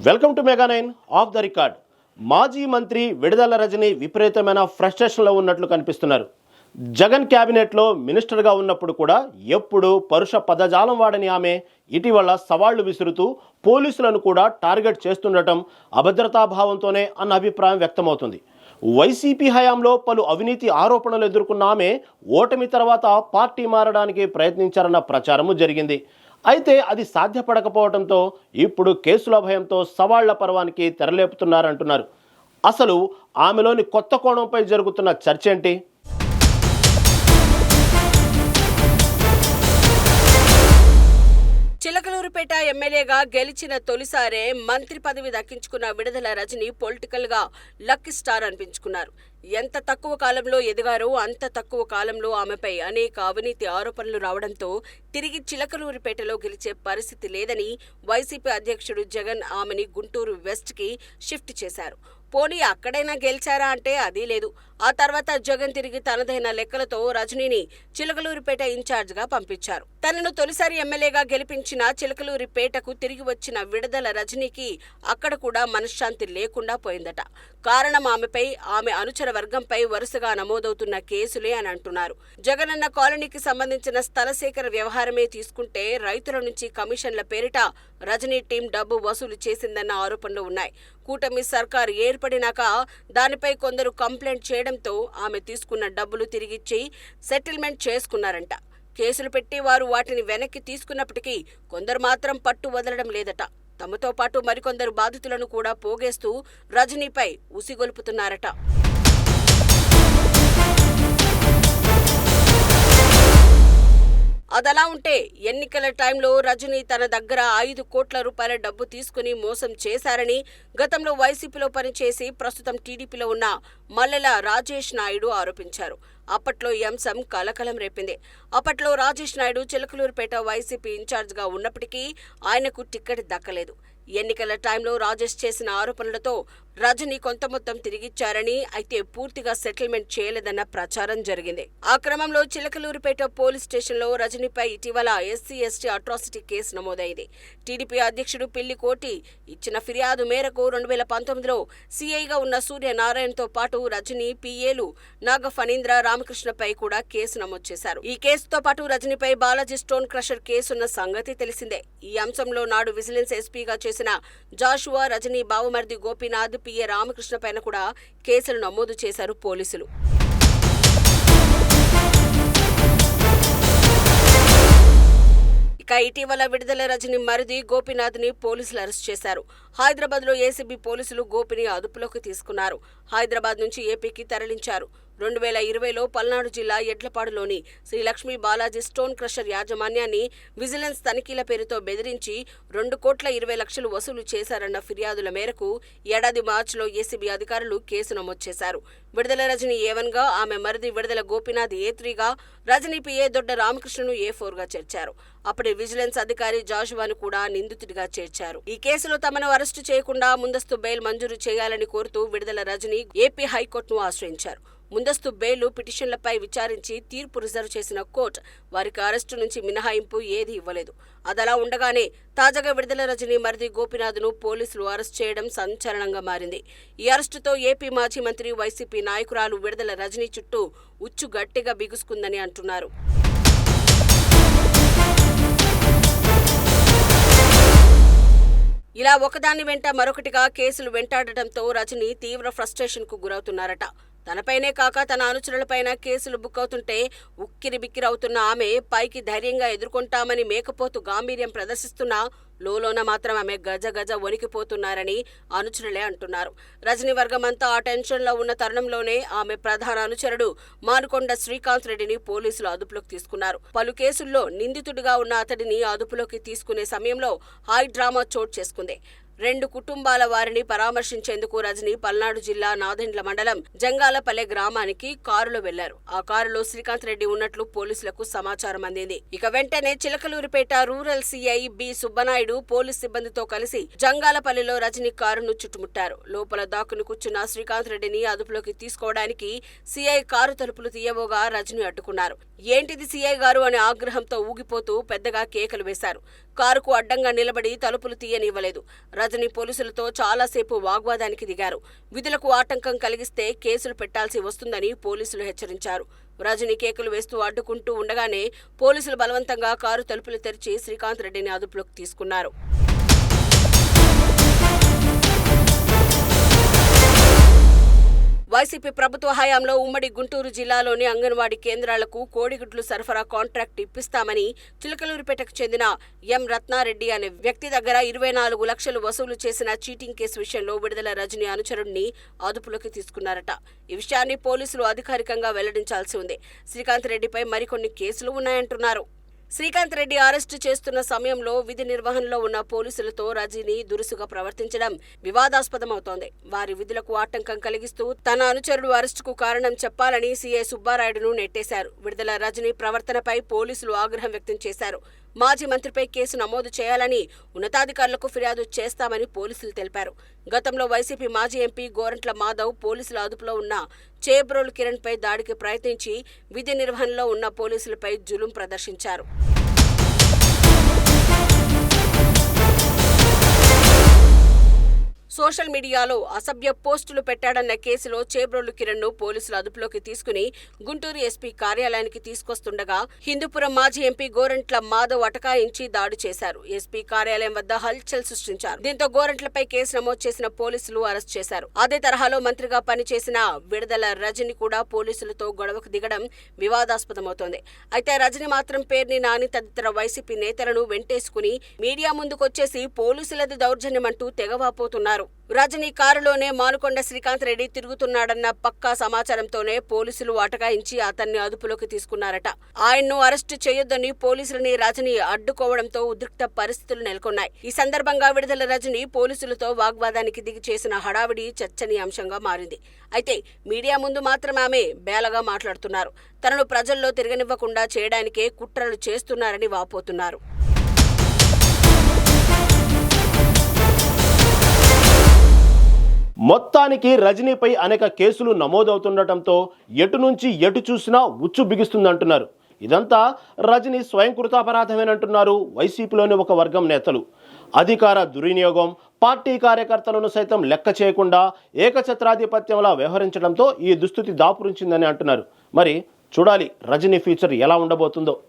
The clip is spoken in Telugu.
Welcome to mega 9 of the record. మాజీ మంత్రి విడుదల రజని విపరీతమైన ఫ్రస్ట్రేషన్లో ఉన్నట్లు కనిపిస్తున్నారు. జగన్ క్యాబినెట్లో మినిస్టర్గా ఉన్నప్పుడు కూడా ఎప్పుడు పరుష పదజాలం వాడని ఆమె ఇటీవల సవాళ్లు విసురుతూ పోలీసులను కూడా టార్గెట్ చేస్తుండటం అభద్రతాభావంతోనే అన్న అభిప్రాయం వ్యక్తమవుతుంది. వైసీపీ హయాంలో పలు అవినీతి ఆరోపణలు ఎదుర్కొన్న ఆమె ఓటమి తర్వాత పార్టీ మారడానికి ప్రయత్నించారన్న ప్రచారము జరిగింది. అయితే అది సాధ్యపడకపోవడంతో ఇప్పుడు కేసుల భయంతో సవాళ్ల పర్వానికి తెరలేపుతున్నారంటున్నారు. అసలు ఆమెలోని కొత్త కోణంపై జరుగుతున్న చర్చ ఏంటి? చిలకలూరిపేట ఎమ్మెల్యేగా గెలిచిన తొలిసారే మంత్రి పదవి దక్కించుకున్న విడుదల రజని పొలిటికల్ గా లక్కీ స్టార్ అనిపించుకున్నారు. ఎంత తక్కువ కాలంలో ఎదిగారో అంత తక్కువ కాలంలో ఆమెపై అనేక అవినీతి ఆరోపణలు రావడంతో తిరిగి చిలకలూరిపేటలో గెలిచే పరిస్థితి లేదని వైసీపీ అధ్యక్షుడు జగన్ ఆమెని గుంటూరు వెస్ట్ కి షిఫ్ట్ చేశారు. పోనీ అక్కడైనా గెలిచారా అంటే అదీ లేదు. ఆ తర్వాత జగన్ తిరిగి తనదైన లెక్కలతో రజనీని చిలకలూరిపేట ఇన్ఛార్జిగా పంపించారు. తనను తొలిసారి ఎమ్మెల్యేగా గెలిపించిన చిలకలూరిపేటకు తిరిగి వచ్చిన విడుదల రజనీకి అక్కడ కూడా మనశ్శాంతి లేకుండా పోయిందట. కారణం ఆమెపై, ఆమె అనుచర వర్గంపై వరుసగా నమోదవుతున్న కేసులే అని అంటున్నారు. జగనన్న కాలనీకి సంబంధించిన స్థల సేకరణ వ్యవహారమే తీసుకుంటే రైతుల నుంచి కమిషన్ల పేరిట రజనీ టీం డబ్బు వసూలు చేసిందన్న ఆరోపణలు ఉన్నాయి. కూటమి సర్కారు ఏర్పడినాక దానిపై కొందరు కంప్లైంట్ చేయడంతో ఆమె తీసుకున్న డబ్బులు తిరిగిచ్చి సెటిల్మెంట్ చేసుకున్నారంట. కేసులు పెట్టి వారు వాటిని వెనక్కి తీసుకున్నప్పటికీ కొందరు మాత్రం పట్టు వదలడం లేదట. తమతో పాటు మరికొందరు బాధితులను కూడా పోగేస్తూ రజనీపై ఉసిగొల్పుతున్నారట. అదలా ఉంటే ఎన్నికల టైంలో రజనీ తన దగ్గర 5 కోట్ల రూపాయల డబ్బు తీసుకుని మోసం చేశారని గతంలో వైసీపీలో పనిచేసి ప్రస్తుతం టీడీపీలో ఉన్న మల్లెల రాజేష్ నాయుడు ఆరోపించారు. అప్పట్లో ఈ అంశం కలకలం రేపింది. అప్పట్లో రాజేష్ నాయుడు చిలకలూరిపేట వైసీపీ ఇన్ఛార్జిగా ఉన్నప్పటికీ ఆయనకు టికెట్ దక్కలేదు. ఎన్నికల టైంలో రాజేష్ చేసిన ఆరోపణలతో రజనీ కొంత మొత్తం తిరిగిచ్చారని, అయితే పూర్తిగా సెటిల్మెంట్ చేయలేదన్న ప్రచారం జరిగింది. ఆ క్రమంలో చిలకలూరిపేట పోలీస్ స్టేషన్లో రజనీపై ఇటీవల ఎస్సీ/ఎస్టీ అట్రాసిటీ కేసు నమోదైంది. టీడీపీ అధ్యక్షుడు పిల్లి కోటి ఇచ్చిన ఫిర్యాదు మేరకు 2019లో సీఐగా ఉన్న సూర్యనారాయణతో పాటు రజనీ పిఏలు నాగ ఫణీంద్ర రామకృష్ణపై కూడా కేసు నమోదు చేశారు. ఈ కేసుతో పాటు రజనీపై బాలాజీ స్టోన్ క్రషర్ కేసున్న సంగతి తెలిసిందే. ఈ అంశంలో నాడు విజిలెన్స్ ఎస్పీగా చేసిన జాషువా, రజనీ బావమర్ది గోపీనాథ్, పిఏ రామకృష్ణ పైన కూడా కేసులు నమోదు చేశారు పోలీసులు. ఇక ఇటీవల విడుదల రజని మరిది గోపీనాథ్ ని పోలీసులు అరెస్ట్ చేశారు. హైదరాబాద్ లో ఏసీబీ పోలీసులు గోపిని అదుపులోకి తీసుకున్నారు. హైదరాబాద్ నుంచి ఏపీకి తరలించారు. 2020లో పల్నాడు జిల్లా ఎడ్లపాడులోని శ్రీ లక్ష్మీ బాలాజీ స్టోన్ క్రషర్ యాజమాన్యాన్ని విజిలెన్స్ తనిఖీల పేరుతో బెదిరించి 2,20,00,000 వసూలు చేశారన్న ఫిర్యాదుల మేరకు ఏడాది మార్చిలో ఏసీబీ అధికారులు కేసు నమోదు చేశారు. విడుదల రజని A1గా, ఆమె మరిది విడుదల గోపీనాథ్ A3గా, రజనీ పిఏ దొడ్డ రామకృష్ణను A4గా చేర్చారు. అప్పటి విజిలెన్స్ అధికారి జాషువాను కూడా నిందితుడిగా చేర్చారు. ఈ కేసులో తమను అరెస్టు చేయకుండా ముందస్తు బెయిల్ మంజూరు చేయాలని కోరుతూ విడుదల రజని ఏపీ హైకోర్టును ఆశ్రయించారు. ముందస్తు బెయిల్ పిటిషన్లపై విచారించి తీర్పు రిజర్వ్ చేసిన కోర్టు వారికి అరెస్టు నుంచి మినహాయింపు ఏదీ ఇవ్వలేదు. అదలా ఉండగానే తాజాగా విడుదల రజని మరిది గోపీనాథ్ను పోలీసులు అరెస్ట్ చేయడం సంచలనంగా మారింది. ఈ అరెస్టుతో ఏపీ మాజీ మంత్రి, వైసీపీ నాయకురాలు విడుదల రజని చుట్టూ ఉచ్చు గట్టిగా బిగుసుకుందని అంటున్నారు. ఇలా ఒకదాని వెంట మరొకటిగా కేసులు వెంటాడటంతో రజని తీవ్ర ఫ్రస్ట్రేషన్ కు గురవుతున్నారట. తనపైనే కాక తన అనుచరులపైన కేసులు బుక్ అవుతుంటే ఉక్కిరి బిక్కిరవుతున్న ఆమె పైకి ధైర్యంగా ఎదుర్కొంటామని మేకపోతు గాంభీర్యం ప్రదర్శిస్తున్నా లోలోన మాత్రం ఆమె గజ గజ వణికిపోతున్నారని అనుచరులే అంటున్నారు. రజనీ వర్గమంతా ఆ టెన్షన్లో ఉన్న తరుణంలోనే ఆమె ప్రధాన అనుచరుడు మానుకొండ శ్రీకాంత్ రెడ్డిని పోలీసులు అదుపులోకి తీసుకున్నారు. పలు కేసుల్లో నిందితుడిగా ఉన్న అతడిని అదుపులోకి తీసుకునే సమయంలో హై డ్రామా చోటు చేసుకుంది. 2 కుటుంబాల వారిని పరామర్శించేందుకు రజనీ పల్నాడు జిల్లా నాదెండ్ల మండలం జంగాలపల్లె గ్రామానికి కారులో వెళ్లారు. ఆ కారులో శ్రీకాంత్ రెడ్డి ఉన్నట్లు పోలీసులకు సమాచారం అందింది. ఇక వెంటనే Chilakaluripet rural CI B Subbanaidu police సిబ్బందితో కలిసి జంగాలపల్లెలో రజనీ కారును చుట్టుముట్టారు. లోపల దాక్కుని కూర్చున్న శ్రీకాంత్ రెడ్డిని అదుపులోకి తీసుకోవడానికి సీఐ కారు తలుపులు తీయబోగా రజనీ అడ్డుకున్నారు. ఏంటిది సీఐ గారు అనే ఆగ్రహంతో ఊగిపోతూ పెద్దగా కేకలు వేశారు. కారుకు అడ్డంగా నిలబడి తలుపులు తీయనివ్వలేదు. రజనీ పోలీసులతో చాలాసేపు వాగ్వాదానికి దిగారు. విధులకు ఆటంకం కలిగిస్తే కేసులు పెట్టాల్సి వస్తుందని పోలీసులు హెచ్చరించారు. రజనీ కేకలు వేస్తూ అడ్డుకుంటూ ఉండగానే పోలీసులు బలవంతంగా కారు తలుపులు తెరిచి శ్రీకాంత్ రెడ్డిని అదుపులోకి తీసుకున్నారు. వైసీపీ ప్రభుత్వ హయాంలో ఉమ్మడి గుంటూరు జిల్లాలోని అంగన్వాడీ కేంద్రాలకు కోడిగుడ్లు సరఫరా కాంట్రాక్ట్ ఇప్పిస్తామని చిలకలూరిపేటకు చెందిన ఎం రత్నారెడ్డి అనే వ్యక్తి దగ్గర 24 లక్షలు వసూలు చేసిన చీటింగ్ కేసు విషయంలో విడుదల రజనీ అనుచరుడిని అదుపులోకి తీసుకున్నారట. ఈ విషయాన్ని పోలీసులు అధికారికంగా వెల్లడించాల్సి ఉంది. శ్రీకాంత్ రెడ్డిపై మరికొన్ని కేసులు ఉన్నాయంటున్నారు. శ్రీకాంత్ రెడ్డి అరెస్టు చేస్తున్న సమయంలో విధి నిర్వహణలో ఉన్న పోలీసులతో రజనీ దురుసుగా ప్రవర్తించడం వివాదాస్పదమవుతోంది. వారి విధులకు ఆటంకం కలిగిస్తూ తన అనుచరుడు అరెస్టుకు కారణం చెప్పాలని సీఐ సుబ్బారాయుడును నెట్టేశారు. విడుదల రజనీ ప్రవర్తనపై పోలీసులు ఆగ్రహం వ్యక్తం చేశారు. మాజీ మంత్రిపై కేసు నమోదు చేయాలని ఉన్నతాధికారులకు ఫిర్యాదు చేస్తామని పోలీసులు తెలిపారు. గతంలో వైసీపీ మాజీ ఎంపీ గోరంట్ల మాధవ్ పోలీసుల అదుపులో ఉన్న చేబ్రోలు కిరణ్పై దాడికి ప్రయత్నించి విధి నిర్వహణలో ఉన్న పోలీసులపై జులుం ప్రదర్శించారు. సోషల్ మీడియాలో అసభ్య పోస్టులు పెట్టాడన్న కేసులో చేబ్రోలు కిరణ్ను పోలీసులు అదుపులోకి తీసుకుని గుంటూరు ఎస్పీ కార్యాలయానికి తీసుకొస్తుండగా హిందూపురం మాజీ ఎంపీ గోరంట్ల మాధవ్ అటకాయించి దాడి చేశారు. ఎస్పీ కార్యాలయం వద్ద హల్చల్ సృష్టించారు. దీంతో గోరంట్లపై కేసు నమోదు చేసిన పోలీసులు అరెస్ట్ చేశారు. అదే తరహాలో మంత్రిగా పనిచేసిన విడుదల రజనీ కూడా పోలీసులతో గొడవకు దిగడం వివాదాస్పదమవుతోంది. అయితే రజనీ మాత్రం పేర్ని నాని తదితర వైసీపీ నేతలను వెంటేసుకుని మీడియా ముందుకొచ్చేసి పోలీసులది దౌర్జన్యమంటూ తెగవాపోతున్నారు. రజనీ కారులోనే మానుకొండ శ్రీకాంత్ రెడ్డి తిరుగుతున్నాడన్న పక్కా సమాచారంతోనే పోలీసులు అటకాయించి అతన్ని అదుపులోకి తీసుకున్నారట. ఆయన్ను అరెస్టు చేయొద్దని పోలీసులని రజనీ అడ్డుకోవడంతో ఉద్రిక్త పరిస్థితులు నెలకొన్నాయి. ఈ సందర్భంగా విడుదల రజనీ పోలీసులతో వాగ్వాదానికి దిగి చేసిన హడావిడి చర్చనీయాంశంగా మారింది. అయితే మీడియా ముందు మాత్రం ఆమె బేలగా మాట్లాడుతున్నారు. తనను ప్రజల్లో తిరగనివ్వకుండా చేయడానికే కుట్రలు చేస్తున్నారని వాపోతున్నారు. మొత్తానికి రజనీపై అనేక కేసులు నమోదవుతుండటంతో ఎటు నుంచి ఎటు చూసినా ఉచ్చు బిగిస్తుందంటున్నారు. ఇదంతా రజనీ స్వయంకృతాపరాధమేనంటున్నారు వైసీపీలోని ఒక వర్గం నేతలు. అధికార దుర్వినియోగం, పార్టీ కార్యకర్తలను సైతం లెక్క చేయకుండా ఏకఛత్రాధిపత్యంలా వ్యవహరించడంతో ఈ దుస్థితి దాపురించిందని అంటున్నారు. మరి చూడాలి రజనీ ఫ్యూచర్ ఎలా ఉండబోతుందో.